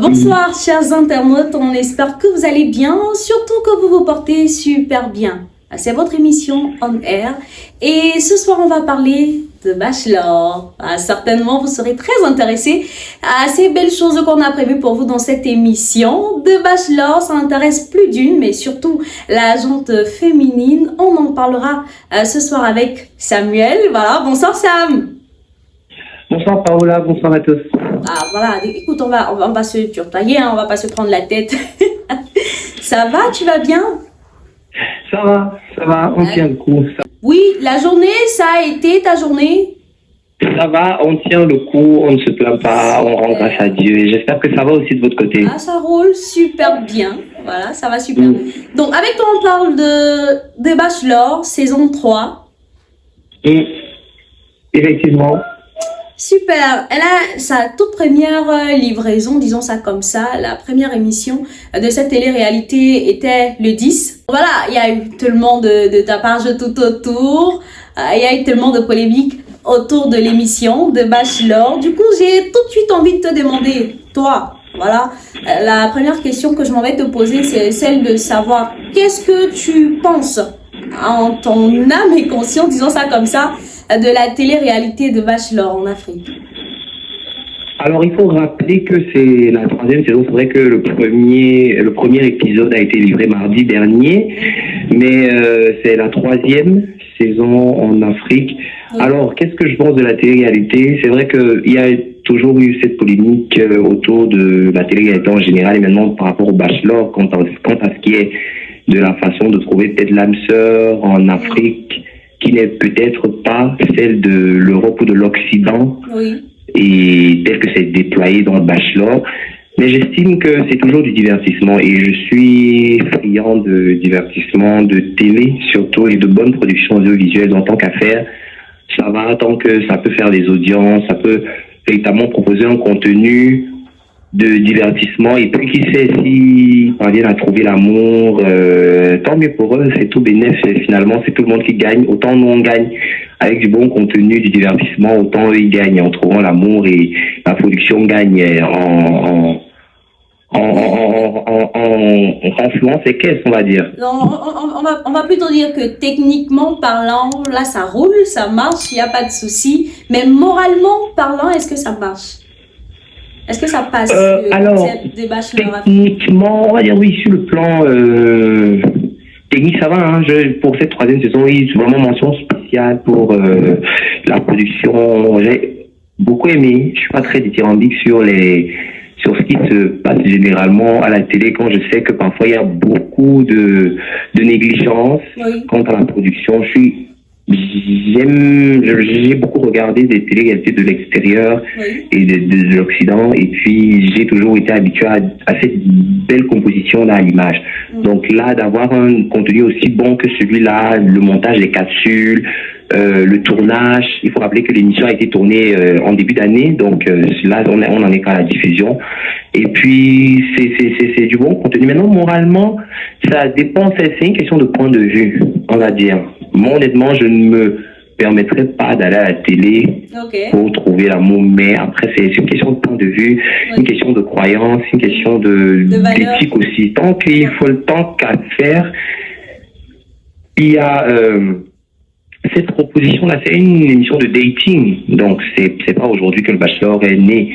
Bonsoir chers internautes, on espère que vous allez bien, surtout que vous vous portez super bien. C'est votre émission On Air et ce soir on va parler de Bachelor. Certainement vous serez très intéressés à ces belles choses qu'on a prévues pour vous dans cette émission de Bachelor. Ça intéresse plus d'une, mais surtout la gente féminine. On en parlera ce soir avec Samuel. Voilà, bonsoir Sam. Bonsoir Paola, bonsoir à tous. Voilà, écoute, on va se tutoyer, hein, on va pas se prendre la tête. Ça va, tu vas bien? Ça va, on tient le coup. Oui, la journée, ça a été ta journée? Ça va, on tient le coup, on ne se plaint pas, on rend grâce à Dieu. Et j'espère que ça va aussi de votre côté. Ça roule super bien. Voilà, ça va super. Donc, avec toi, on parle de Bachelor, saison 3. Effectivement. Super, elle a sa toute première livraison, disons ça comme ça, la première émission de cette télé-réalité était le 10. Voilà, il y a eu tellement de tapage tout autour, il y a eu tellement de polémiques autour de l'émission de Bachelor. Du coup, j'ai tout de suite envie de te demander, toi, voilà, la première question que je m'en vais te poser, c'est celle de savoir qu'est-ce que tu penses en ton âme et conscience, disons ça comme ça, de la télé-réalité de Bachelor en Afrique. Alors, il faut rappeler que c'est la troisième saison. C'est vrai que le premier épisode a été livré mardi dernier, mais c'est la troisième saison en Afrique. Oui. Alors, qu'est-ce que je pense de la télé-réalité? C'est vrai qu'il y a toujours eu cette polémique autour de la télé-réalité en général et maintenant par rapport au Bachelor quant à ce qui est de la façon de trouver peut-être l'âme sœur en Afrique, qui n'est peut-être pas celle de l'Europe ou de l'Occident, oui, et tel que c'est déployé dans le Bachelor. Mais j'estime que c'est toujours du divertissement et je suis friand de divertissement, de télé surtout, et de bonnes productions audiovisuelles en tant qu'affaire. Ça va tant que ça peut faire des audiences, ça peut véritablement proposer un contenu de divertissement, et puis qui sait, si parviennent à trouver l'amour, tant mieux pour eux, c'est tout bénéf, finalement c'est tout le monde qui gagne. Autant nous on gagne avec du bon contenu, du divertissement, autant eux ils gagnent en trouvant l'amour, et la production gagne en influence et caisse, on va dire. Non, on va plutôt dire que techniquement parlant, là ça roule, ça marche, il n'y a pas de souci, mais moralement parlant, est-ce que ça marche? Est-ce que ça passe alors, techniquement, on va dire oui, sur le plan technique, ça va. Hein, pour cette troisième saison, oui, c'est vraiment mention spéciale pour la production. J'ai beaucoup aimé. Je suis pas très dithyrambique sur ce qui se passe généralement à la télé, quand je sais que parfois il y a beaucoup de négligence, oui, quant à la production. J'ai beaucoup regardé des télé-réalités de l'extérieur, oui, et de l'Occident, et puis j'ai toujours été habitué à cette belle composition là à l'image. Donc là, d'avoir un contenu aussi bon que celui-là, le montage des capsules, le tournage, il faut rappeler que l'émission a été tournée en début d'année, donc là on en est qu'à la diffusion, et puis c'est du bon contenu. Maintenant, moralement, ça dépend, c'est une question de point de vue, on va dire. Moi, honnêtement, je ne me permettrais pas d'aller à la télé, okay, pour trouver l'amour, mais après c'est une question de point de vue, oui, une question de croyance, une question d'éthique aussi. Tant qu'il faut le temps qu'à faire, il y a cette proposition-là, c'est une émission de dating, donc c'est pas aujourd'hui que le Bachelor est né.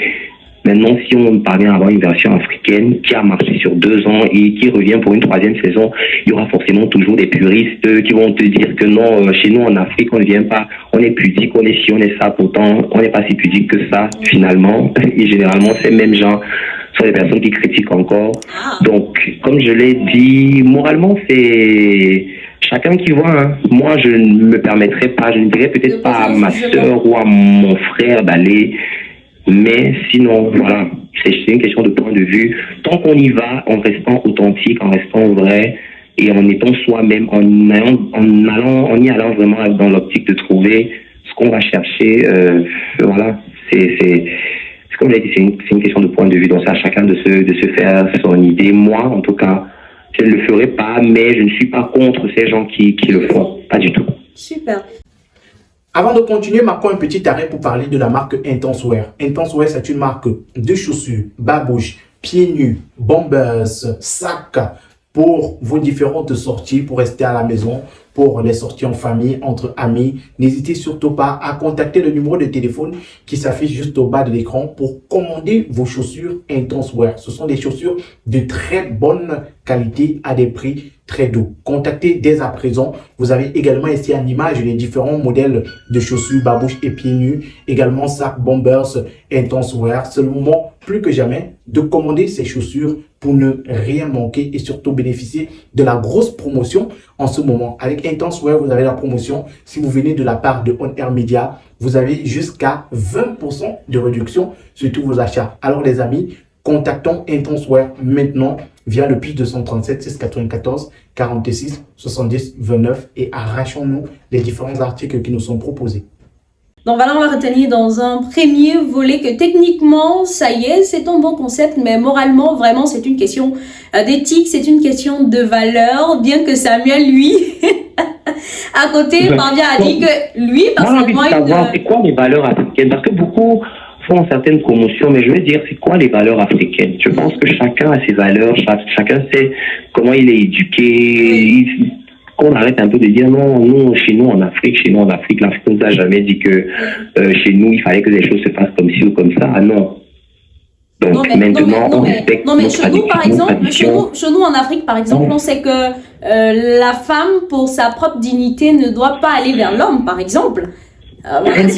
Maintenant, si on parvient à avoir une version africaine qui a marché sur 2 ans et qui revient pour une troisième saison, il y aura forcément toujours des puristes qui vont te dire que non, chez nous en Afrique, on ne vient pas, on est pudique, on est ci, on est ça, pourtant, on n'est pas si pudique que ça, finalement. Et généralement, ces mêmes gens sont les personnes qui critiquent encore. Donc, comme je l'ai dit, moralement, c'est chacun qui voit. Hein. Moi, je ne me permettrais pas, je ne dirais peut-être pas à ma sœur ou à mon frère d'aller. Mais sinon, voilà, c'est une question de point de vue. Tant qu'on y va, en restant authentique, en restant vrai, et en étant soi-même, en y allant vraiment dans l'optique de trouver ce qu'on va chercher, voilà, c'est comme j'ai dit, c'est une question de point de vue. Donc c'est à chacun de se faire son idée. Moi, en tout cas, je ne le ferai pas, mais je ne suis pas contre ces gens qui le font, pas du tout. Super. Avant de continuer, marquons un petit arrêt pour parler de la marque Intenswear. Intenswear, c'est une marque de chaussures, babouches, pieds nus, bombers, sacs pour vos différentes sorties, pour rester à la maison, pour les sorties en famille, entre amis. N'hésitez surtout pas à contacter le numéro de téléphone qui s'affiche juste au bas de l'écran pour commander vos chaussures Intense Wear. Ce sont des chaussures de très bonne qualité à des prix très doux. Contactez dès à présent. Vous avez également ici en image les différents modèles de chaussures babouche et pieds nus, également sac bombers Intense Wear. C'est le moment plus que jamais de commander ces chaussures pour ne rien manquer et surtout bénéficier de la grosse promotion en ce moment. Avec Intense Wear, vous avez la promotion. Si vous venez de la part de On Air Media, vous avez jusqu'à 20% de réduction sur tous vos achats. Alors les amis, contactons Intense Wear maintenant via le plus 237 694 46 70 29 et arrachons-nous les différents articles qui nous sont proposés. Donc voilà, on va retenir dans un premier volet que techniquement, ça y est, c'est un bon concept, mais moralement, vraiment, c'est une question d'éthique, c'est une question de valeur, bien que Samuel, lui, à côté, parvient à dire que lui, personnellement, c'est quoi les valeurs africaines? Parce que beaucoup font certaines promotions, mais je veux dire, c'est quoi les valeurs africaines? Je pense que chacun a ses valeurs, chacun sait comment il est éduqué, qu'on arrête un peu de dire non, nous, chez nous en Afrique, l'Afrique nous a jamais dit que chez nous, il fallait que les choses se fassent comme ci ou comme ça. Ah non. Donc maintenant, on respecte nos traditions. Chez nous en Afrique, par exemple, on sait que la femme, pour sa propre dignité, ne doit pas aller vers l'homme, par exemple. Elle,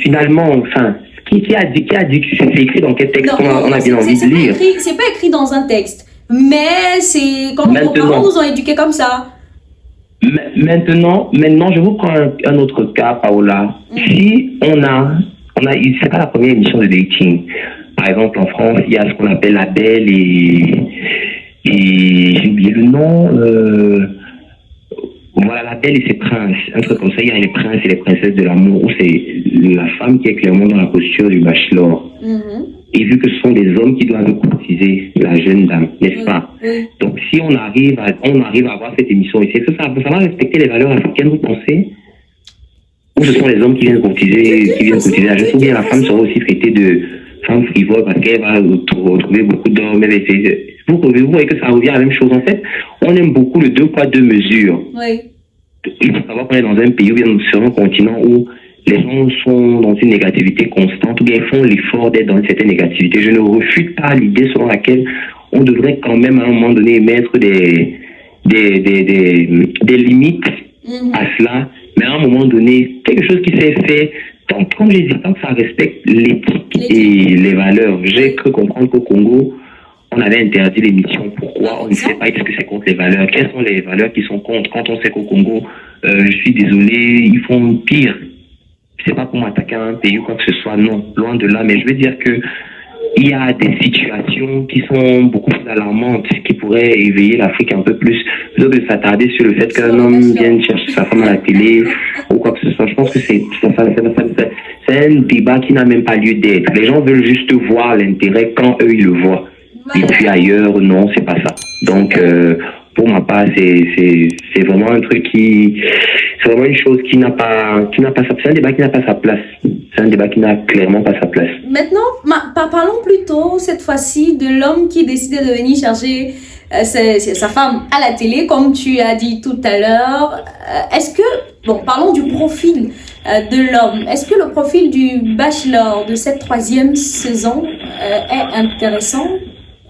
finalement, enfin, qui a dit que c'est écrit dans quel texte? On a bien envie de lire. C'est pas écrit dans un texte. Mais c'est comme nos parents nous ont éduqués comme ça. Maintenant, je vous prends un autre cas, Paola. Si c'est pas la première émission de dating. Par exemple, en France, il y a ce qu'on appelle la belle et j'ai oublié le nom. Voilà, la belle et ses princes. Un truc comme ça, il y a les princes et les princesses de l'amour, où c'est la femme qui est clairement dans la posture du bachelor. Et vu que ce sont des hommes qui doivent courtiser la jeune dame, n'est-ce pas? Donc, si on arrive à avoir cette émission ici, est-ce que ça va respecter les valeurs africaines, vous pensez? Ou ce sont les hommes qui viennent courtiser la jeune, ou bien la femme sera aussi traitée de femme frivole parce qu'elle va retrouver beaucoup d'hommes. Vous voyez que ça revient à la même chose. En fait, on aime beaucoup le 2 poids 2 mesures. Il faut savoir qu'on est dans un pays ou bien sur un continent où les gens sont dans une négativité constante ou bien font l'effort d'être dans cette négativité. Je ne refute pas l'idée selon laquelle on devrait quand même à un moment donné mettre des limites à cela, mais à un moment donné, quelque chose qui s'est fait, comme je dis, tant que ça respecte l'éthique et les valeurs. J'ai cru comprendre qu'au Congo, on avait interdit l'émission. Pourquoi? On ne sait pas. Est-ce que c'est contre les valeurs? Quelles sont les valeurs qui sont contre? Quand on sait qu'au Congo, je suis désolé, ils font pire. C'est pas pour m'attaquer à un pays ou quoi que ce soit, non, loin de là, mais je veux dire que il y a des situations qui sont beaucoup plus alarmantes, qui pourraient éveiller l'Afrique un peu plus, plutôt que de s'attarder sur le fait qu'un homme vienne chercher sa femme à la télé ou quoi que ce soit. Je pense que c'est un débat qui n'a même pas lieu d'être. Les gens veulent juste voir l'intérêt quand eux ils le voient. Et puis ailleurs, non, c'est pas ça. Donc, pour ma part, c'est vraiment un truc c'est vraiment une chose qui n'a pas c'est un débat qui n'a pas sa place. C'est un débat qui n'a clairement pas sa place. Maintenant, parlons plutôt cette fois-ci de l'homme qui décidait de venir chercher sa femme à la télé, comme tu as dit tout à l'heure. Parlons du profil de l'homme. Est-ce que le profil du bachelor de cette 3e saison est intéressant?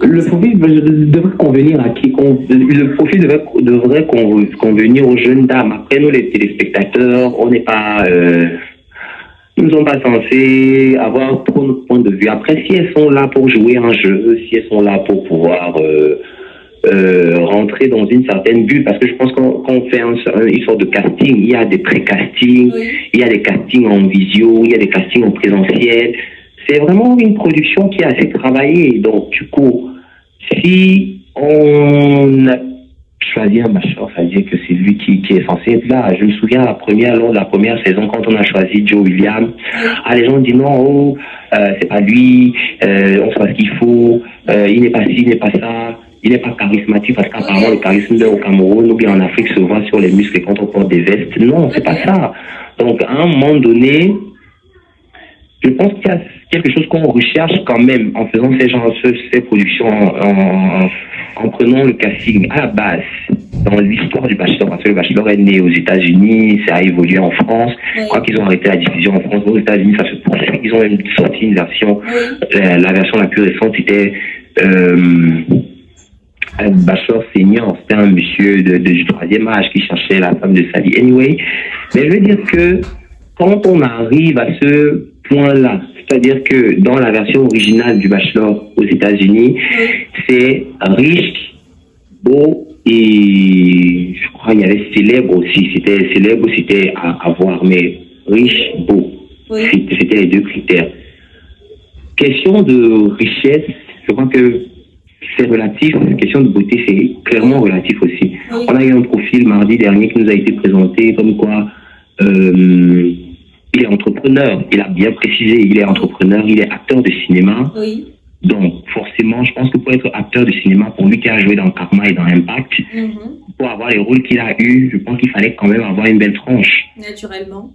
Le profil devrait convenir à qui? Le profil devrait convenir aux jeunes dames. Après, nous, les téléspectateurs, on n'est pas... nous ne sommes pas censés avoir trop notre point de vue. Après, si elles sont là pour jouer un jeu, si elles sont là pour pouvoir rentrer dans une certaine bulle, parce que je pense qu'on fait une sorte de casting, il y a des pré-castings, il y a des castings en visio, il y a des castings en présentiel. C'est vraiment une production qui est assez travaillée. Donc, du coup, si on a choisi un bachelor, ça veut dire que c'est lui qui est censé être là. Je me souviens lors de la première saison, quand on a choisi Joe Williams, les gens disent non, c'est pas lui, on sait pas ce qu'il faut, il n'est pas ci, il n'est pas ça, il n'est pas charismatique, parce qu'apparemment le charisme au Cameroun ou bien en Afrique se voit sur les muscles quand on porte des vestes. Non, c'est pas ça. Donc, à un moment donné, je pense quelque chose qu'on recherche quand même en faisant ces productions, en prenant le casting à la base dans l'histoire du Bachelor, parce que le Bachelor est né aux États-Unis, ça a évolué en France. Je crois qu'ils ont arrêté la diffusion en France. Aux États-Unis, ça se poursuit. Ils ont même sorti une version. La version la plus récente, c'était un Bachelor senior. C'était un monsieur du troisième âge qui cherchait la femme de sa vie. Anyway, mais je veux dire que quand on arrive à ce point-là, c'est-à-dire que dans la version originale du Bachelor aux États-Unis, c'est riche, beau et je crois qu'il y avait célèbre aussi. C'était célèbre, c'était à voir, mais riche, beau. Oui. C'était les deux critères. Question de richesse, je crois que c'est relatif. Question de beauté, c'est clairement relatif aussi. Oui. On a eu un profil mardi dernier qui nous a été présenté comme quoi il est entrepreneur. Il a bien précisé, il est entrepreneur, il est acteur de cinéma. Oui. Donc, forcément, je pense que pour être acteur de cinéma, pour lui qui a joué dans Karma et dans Impact, pour avoir les rôles qu'il a eus, je pense qu'il fallait quand même avoir une belle tronche. Naturellement.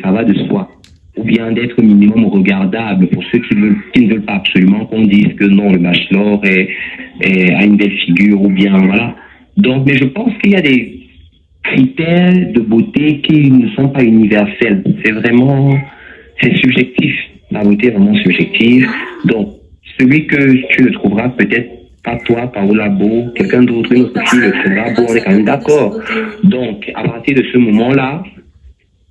Ça va de soi. Ou bien d'être minimum regardable pour ceux qui ne veulent pas absolument qu'on dise que non, le Bachelor a une belle figure, ou bien voilà. Donc, mais je pense qu'il y a des critères de beauté qui ne sont pas universels. C'est subjectif. La beauté est vraiment subjective. Donc, celui que tu ne trouveras peut-être pas toi, Paola Beau, quelqu'un d'autre, une autre fille le trouvera beau, on est quand même d'accord. Donc, à partir de ce moment-là,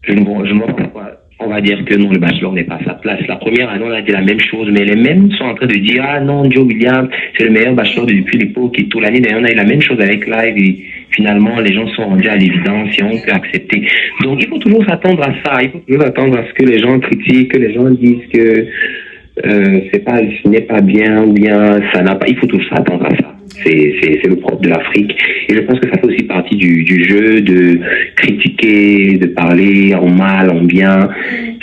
je ne vois pas pourquoi on va dire que non, le Bachelor n'est pas à sa place. La première année, on a dit la même chose, mais les mêmes sont en train de dire, ah non, Joe Williams, c'est le meilleur Bachelor depuis l'époque et tout. L'année dernière, on a eu la même chose avec Live et finalement, les gens sont rendus à l'évidence et on peut accepter. Donc, il faut toujours s'attendre à ça. Il faut toujours attendre à ce que les gens critiquent, que les gens disent que ce n'est pas bien ou bien ça n'a pas. Il faut toujours s'attendre à ça. C'est le propre de l'Afrique. Et je pense que ça fait aussi partie du jeu de critiquer, de parler en mal, en bien.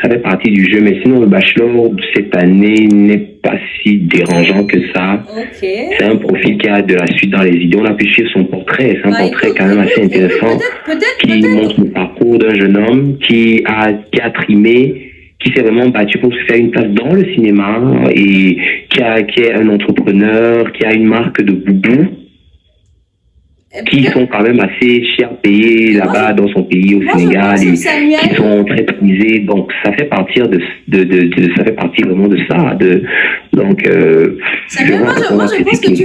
Ça fait partie du jeu. Mais sinon, le Bachelor de cette année n'est pas si dérangeant que ça. Okay. C'est un profil qui a de la suite dans les idées. On a pu suivre son portrait. C'est un portrait quand même assez intéressant qui montre le parcours d'un jeune homme qui a trimé, qui s'est vraiment battu pour se faire une place dans le cinéma et qui est un entrepreneur, qui a une marque de boubou, qui sont quand même assez chers payés là-bas dans son pays au Sénégal et qui sont très prisés. Donc ça fait partie ça fait partie vraiment de ça. Donc Samuel, moi je pense que tu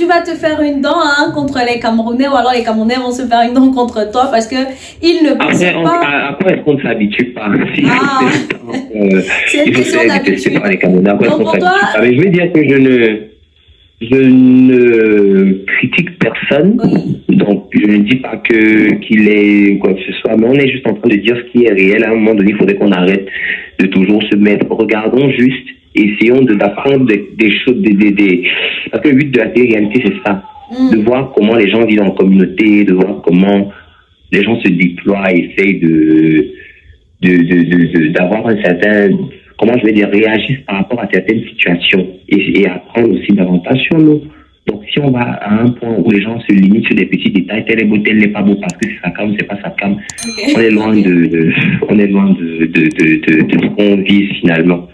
vas te faire une dent contre les Camerounais, ou alors les Camerounais vont se faire une dent contre toi parce que ils ne pensent pas. À quoi est-ce qu'on ne s'habitue pas? C'est une question d'habitude. Donc pour toi, mais je veux dire que je ne critique personne, donc je ne dis pas qu'il est quoi que ce soit, mais on est juste en train de dire ce qui est réel. À un moment donné, il faudrait qu'on arrête de toujours se mettre. Regardons juste, essayons d'apprendre des choses, parce que le but de la télé-réalité, c'est ça, de voir comment les gens vivent en communauté, de voir comment les gens se déploient et essayent d'avoir un certain, comment je vais dire, réagissent par rapport à certaines situations et apprendre aussi davantage sur nous. Donc, si on va à un point où les gens se limitent sur des petits détails, tel est beau, tel n'est pas beau parce que c'est sa cam, c'est pas sa cam, on est loin de ce qu'on vise finalement.